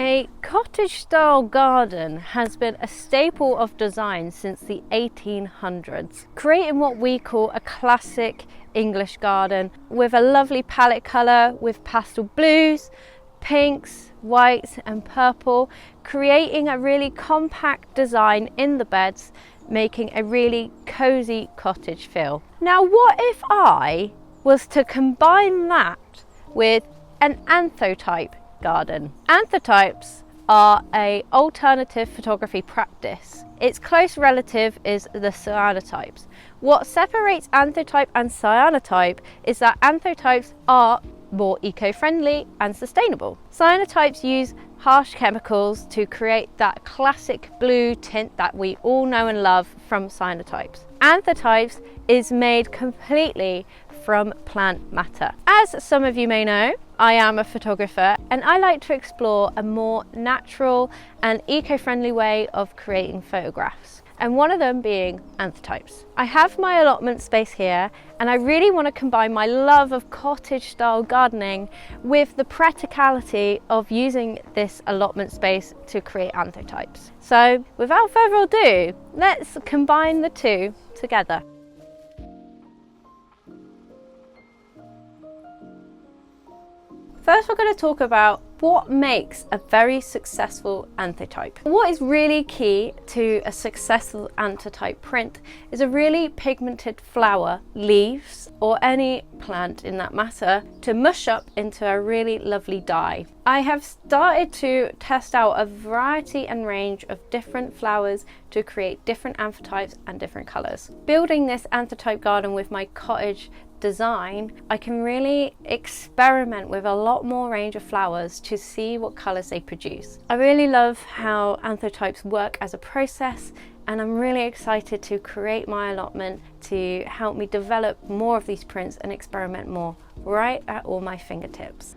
A cottage-style garden has been a staple of design since the 1800s, creating what we call a classic English garden with a lovely palette colour with pastel blues, pinks, whites and purple, creating a really compact design in the beds, making a really cosy cottage feel. Now, what if I was to combine that with an anthotype garden? Anthotypes are an alternative photography practice. Its close relative is the cyanotypes. What separates anthotype and cyanotype is that anthotypes are more eco-friendly and sustainable. Cyanotypes use harsh chemicals to create that classic blue tint that we all know and love from cyanotypes. Anthotypes is made completely from plant matter. As some of you may know, I am a photographer and I like to explore a more natural and eco-friendly way of creating photographs, and one of them being anthotypes. I have my allotment space here and I really want to combine my love of cottage style gardening with the practicality of using this allotment space to create anthotypes. So without further ado, let's combine the two together. First, we're going to talk about what makes a very successful anthotype. What is really key to a successful anthotype print is a really pigmented flower, leaves, or any plant in that matter to mush up into a really lovely dye. I have started to test out a variety and range of different flowers to create different anthotypes and different colours. Building this anthotype garden with my cottage design, I can really experiment with a lot more range of flowers to see what colours they produce. I really love how anthotypes work as a process, and I'm really excited to create my allotment to help me develop more of these prints and experiment more right at all my fingertips.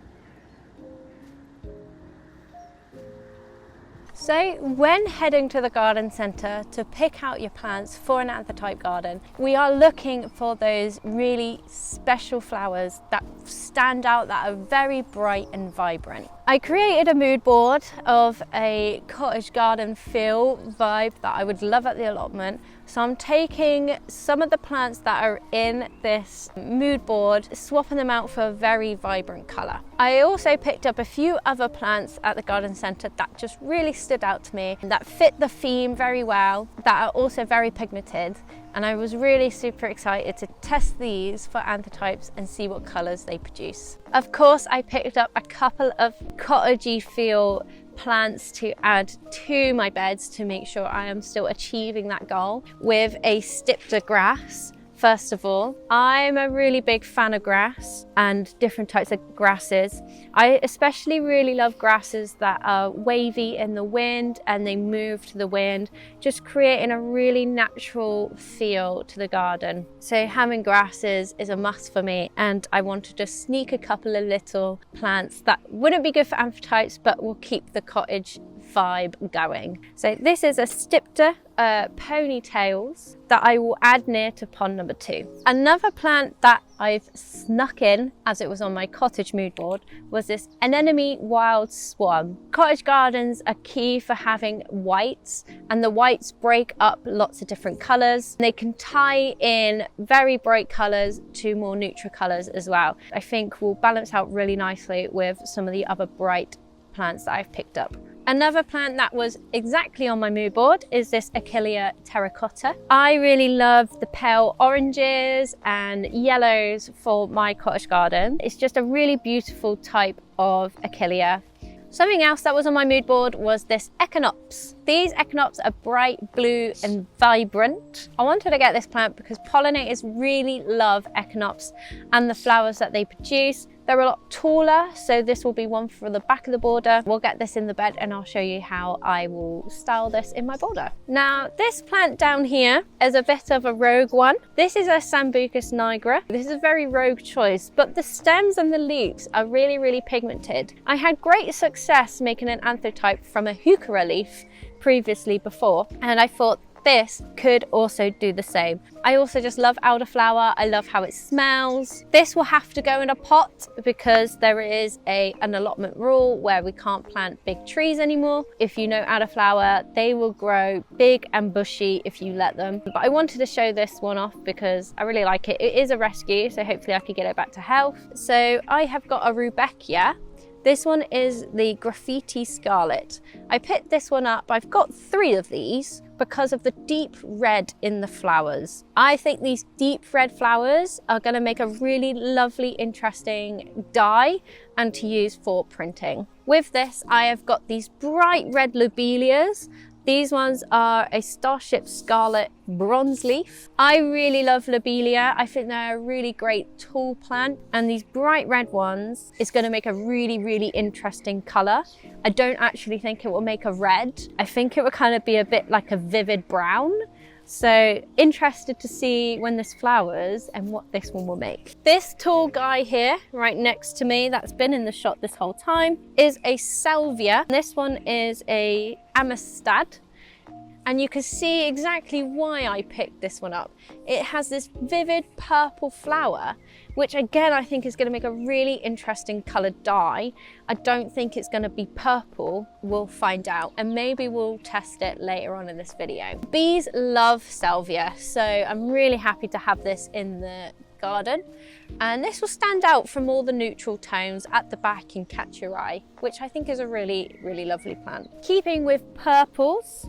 So when heading to the garden centre to pick out your plants for an anthotype garden, we are looking for those really special flowers that stand out, that are very bright and vibrant. I created a mood board of a cottage garden feel vibe that I would love at the allotment. So I'm taking some of the plants that are in this mood board, swapping them out for a very vibrant colour. I also picked up a few other plants at the garden centre that just really stood out to me, that fit the theme very well, that are also very pigmented. And I was really super excited to test these for anthotypes and see what colours they produce. Of course, I picked up a couple of cottagey feel plants to add to my beds to make sure I am still achieving that goal with a Stypter grass. First of all, I'm a really big fan of grass and different types of grasses. I especially really love grasses that are wavy in the wind and they move to the wind, just creating a really natural feel to the garden. So having grasses is a must for me, and I wanted to sneak a couple of little plants that wouldn't be good for anthotypes but will keep the cottage vibe going. So this is a Stypter ponytails that I will add near to pond number 2. Another plant that I've snuck in as it was on my cottage mood board was this anemone wild swan. Cottage gardens are key for having whites, and the whites break up lots of different colours. They can tie in very bright colours to more neutral colours as well. I think will balance out really nicely with some of the other bright plants that I've picked up. Another plant that was exactly on my mood board is this Achillea terracotta. I really love the pale oranges and yellows for my cottage garden. It's just a really beautiful type of Achillea. Something else that was on my mood board was this echinops. These echinops are bright blue and vibrant. I wanted to get this plant because pollinators really love echinops and the flowers that they produce. They're a lot taller, so this will be one for the back of the border. We'll get this in the bed and I'll show you how I will style this in my border. Now, this plant down here is a bit of a rogue one. This is a Sambucus nigra. This is a very rogue choice, but the stems and the leaves are really, really pigmented. I had great success making an anthotype from a heuchera leaf previously before, and I thought this could also do the same. I also just love elderflower. I love how it smells. This will have to go in a pot because there is an allotment rule where we can't plant big trees anymore. If you know elderflower, they will grow big and bushy if you let them. But I wanted to show this one off because I really like it. It is a rescue, so hopefully I could get it back to health. So I have got a rudbeckia. This one is the Graffiti Scarlet. I picked this one up. I've got 3 of these because of the deep red in the flowers. I think these deep red flowers are going to make a really lovely, interesting dye and to use for printing. With this, I have got these bright red lobelias. These ones are a Starship Scarlet bronze leaf. I really love lobelia. I think they're a really great tall plant. And these bright red ones is going to make a really, really interesting color. I don't actually think it will make a red. I think it will kind of be a bit like a vivid brown. So interested to see when this flowers and what this one will make. This tall guy here, right next to me, that's been in the shot this whole time, is a salvia. This one is a amistad. And you can see exactly why I picked this one up. It has this vivid purple flower, which again, I think is going to make a really interesting coloured dye. I don't think it's going to be purple. We'll find out, and maybe we'll test it later on in this video. Bees love salvia, so I'm really happy to have this in the garden. And this will stand out from all the neutral tones at the back and catch your eye, which I think is a really, really lovely plant. Keeping with purples,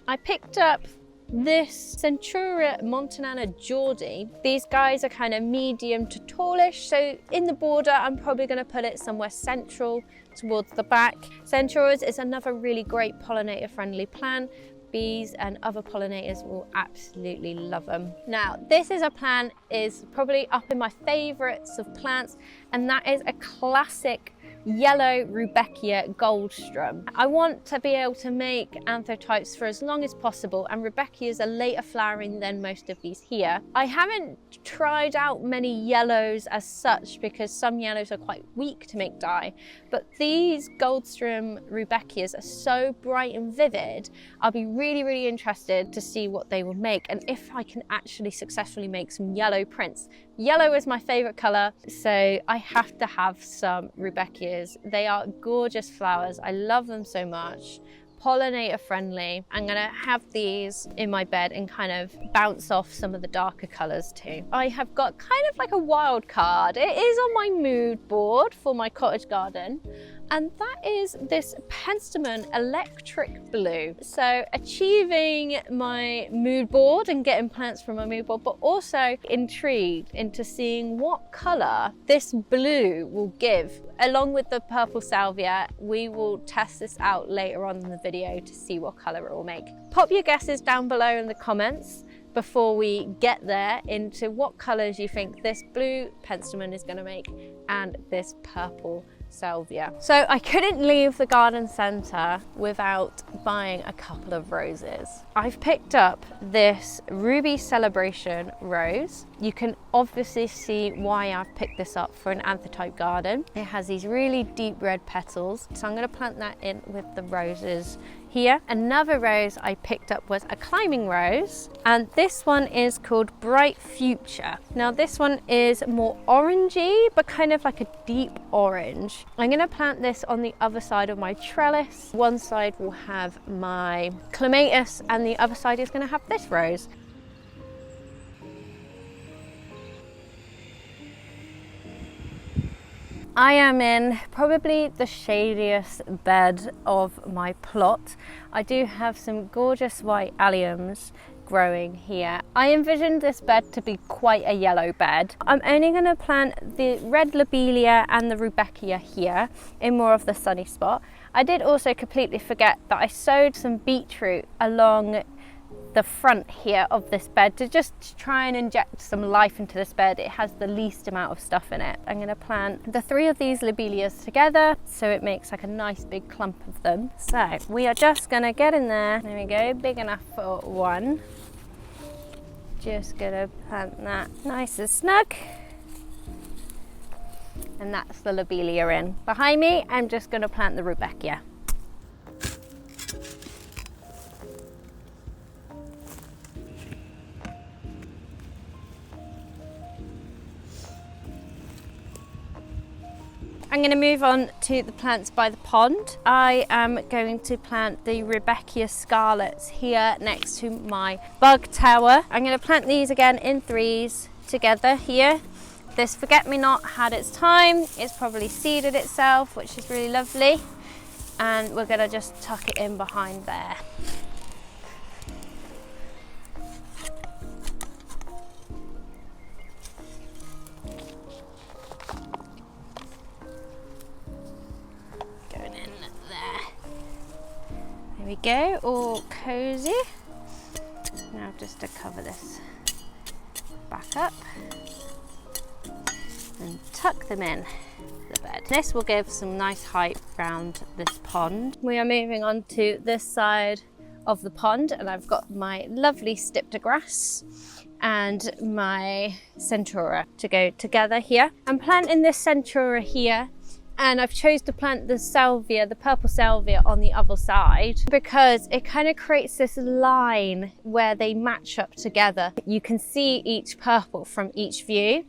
I picked up this Centuria Montanana Geordie. These guys are kind of medium to tallish, so in the border I'm probably going to put it somewhere central towards the back. Centurias is another really great pollinator friendly plant. Bees and other pollinators will absolutely love them. Now, this is a plant is probably up in my favorites of plants, and that is a classic yellow Rudbeckia Goldstrum. I want to be able to make Anthotypes for as long as possible, and Rudbeckias are later flowering than most of these here. I haven't tried out many yellows as such because some yellows are quite weak to make dye, but these Goldstrum Rudbeckias are so bright and vivid. I'll be really, really interested to see what they will make and if I can actually successfully make some yellow prints. Yellow is my favorite color, so I have to have some Rudbeckias. They are gorgeous flowers. I love them so much. Pollinator friendly. I'm gonna have these in my bed and kind of bounce off some of the darker colors too. I have got kind of like a wild card. It is on my mood board for my cottage garden, and that is this Penstemon Electric Blue. So achieving my mood board and getting plants from my mood board, but also intrigued into seeing what color this blue will give. Along with the purple salvia, we will test this out later on in the video to see what color it will make. Pop your guesses down below in the comments before we get there into what colors you think this blue Penstemon is going to make and this purple salvia. So I couldn't leave the garden centre without buying a couple of roses. I've picked up this Ruby Celebration rose. You can obviously see why I've picked this up for an Anthotype garden. It has these really deep red petals, so I'm going to plant that in with the roses here. Another rose I picked up was a climbing rose, and this one is called Bright Future. Now this one is more orangey, but kind of like a deep orange. I'm going to plant this on the other side of my trellis. One side will have my clematis and the other side is going to have this rose. I am in probably the shadiest bed of my plot. I do have some gorgeous white alliums growing here. I envisioned this bed to be quite a yellow bed. I'm only going to plant the red lobelia and the Rudbeckia here in more of the sunny spot. I did also completely forget that I sowed some beetroot along the front here of this bed to just try and inject some life into this bed. It has the least amount of stuff in it. I'm going to plant the 3 of these lobelias together so it makes like a nice big clump of them. So we are just going to get in there. There we go, big enough for one. Just going to plant that nice and snug. And that's the lobelia in. Behind me, I'm just going to plant the Rudbeckia. I'm going to move on to the plants by the pond. I am going to plant the Rebecca Scarlets here next to my bug tower. I'm going to plant these again in threes together here. This forget-me-not had its time. It's probably seeded itself, which is really lovely. And we're going to just tuck it in behind there. Going in there. There we go, all cozy. Now just to cover this back up and tuck them in the bed. This will give some nice height around this pond. We are moving on to this side of the pond, and I've got my lovely Stiptograss and my Centura to go together here. I'm planting this Centura here, and I've chose to plant the salvia, the purple salvia, on the other side because it kind of creates this line where they match up together. You can see each purple from each view,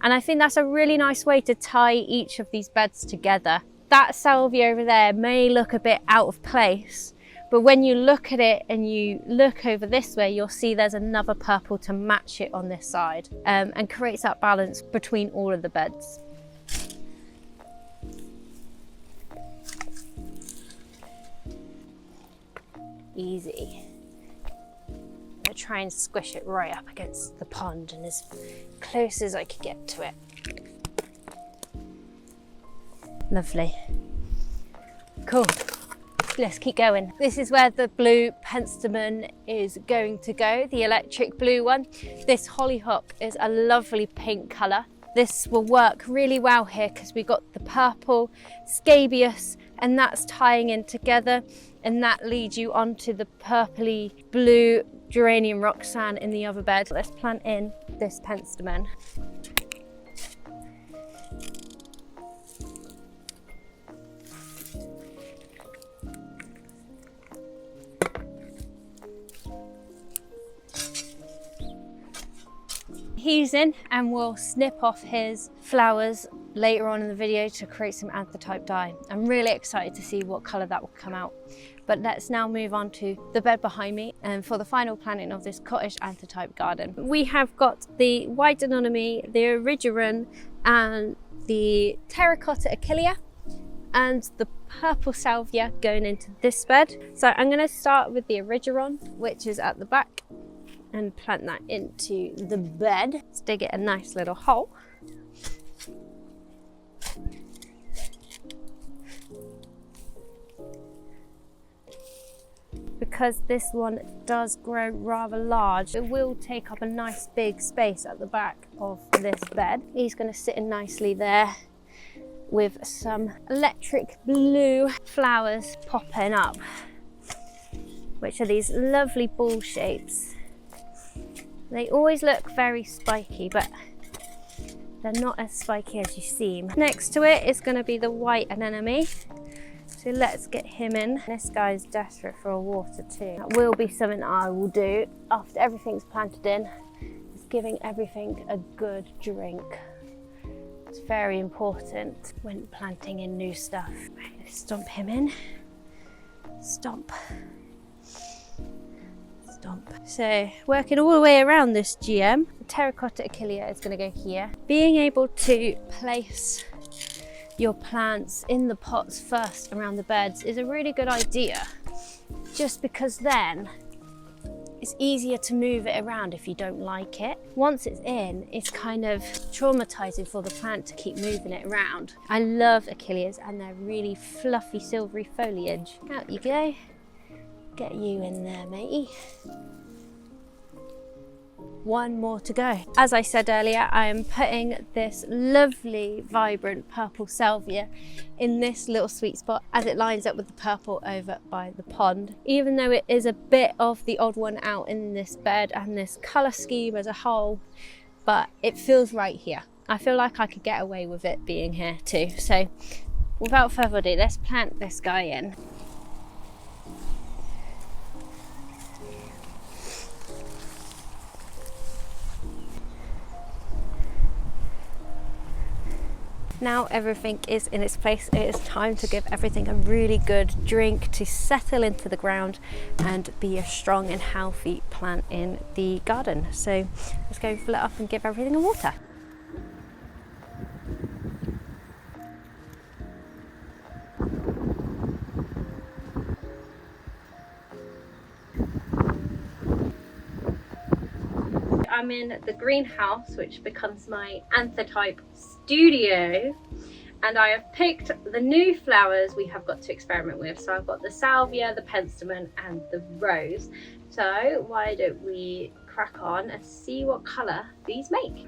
and I think that's a really nice way to tie each of these beds together. That salvia over there may look a bit out of place, but when you look at it and you look over this way, you'll see there's another purple to match it on this side, and creates that balance between all of the beds. Easy. I'm gonna try and squish it right up against the pond and as close as I could get to it. Lovely. Cool. Let's keep going. This is where the blue penstemon is going to go, the electric blue one. This hollyhock is a lovely pink colour. This will work really well here because we've got the purple scabious, and that's tying in together, and that leads you onto the purpley blue geranium Roxanne in the other bed. Let's plant in this penstemon. He's in, and we'll snip off his flowers later on in the video to create some Anthotype dye. I'm really excited to see what colour that will come out. But let's now move on to the bed behind me and for the final planting of this cottage Anthotype garden. We have got the white anemone, the erigeron, and the terracotta achillea, and the purple salvia going into this bed. So I'm going to start with the erigeron, which is at the back, and plant that into the bed. Let's dig it a nice little hole. Because this one does grow rather large, it will take up a nice big space at the back of this bed. He's going to sit in nicely there with some electric blue flowers popping up, which are these lovely ball shapes. They always look very spiky, but they're not as spiky as you seem. Next to it is going to be the white anemone. So let's get him in. This guy's desperate for a water too. That will be something I will do after everything's planted in, is giving everything a good drink. It's very important when planting in new stuff. Right, let's stomp him in. Stomp. Stomp. So working all the way around this GM, the terracotta achillea is going to go here. Being able to place your plants in the pots first around the beds is a really good idea, just because then it's easier to move it around if you don't like it. Once it's in, it's kind of traumatizing for the plant to keep moving it around. I love achilleas and their really fluffy silvery foliage. Out you go. Get you in there, matey. One more to go. As I said earlier, I am putting this lovely vibrant purple salvia in this little sweet spot as it lines up with the purple over by the pond. Even though it is a bit of the odd one out in this bed and this colour scheme as a whole, but it feels right here. I feel like I could get away with it being here too. So without further ado, let's plant this guy in. Now everything is in its place, it is time to give everything a really good drink to settle into the ground and be a strong and healthy plant in the garden. So let's go fill it up and give everything a water. I'm in the greenhouse, which becomes my Anthotype studio, and I have picked the new flowers we have got to experiment with. So I've got the salvia, the penstemon and the rose. So why don't we crack on and see what colour these make.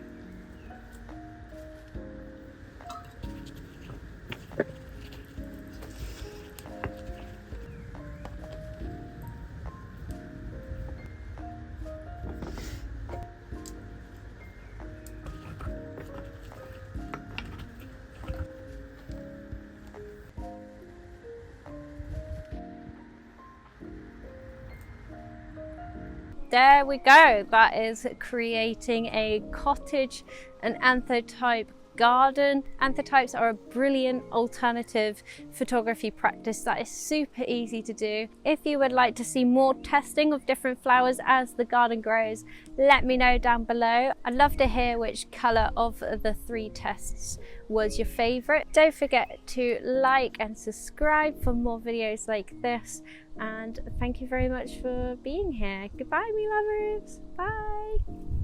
There we go, that is creating a cottage and Anthotype garden. Anthotypes are a brilliant alternative photography practice that is super easy to do. If you would like to see more testing of different flowers as the garden grows, let me know down below. I'd love to hear which colour of the 3 tests was your favourite. Don't forget to like and subscribe for more videos like this, and thank you very much for being here. Goodbye, me lovers. Bye.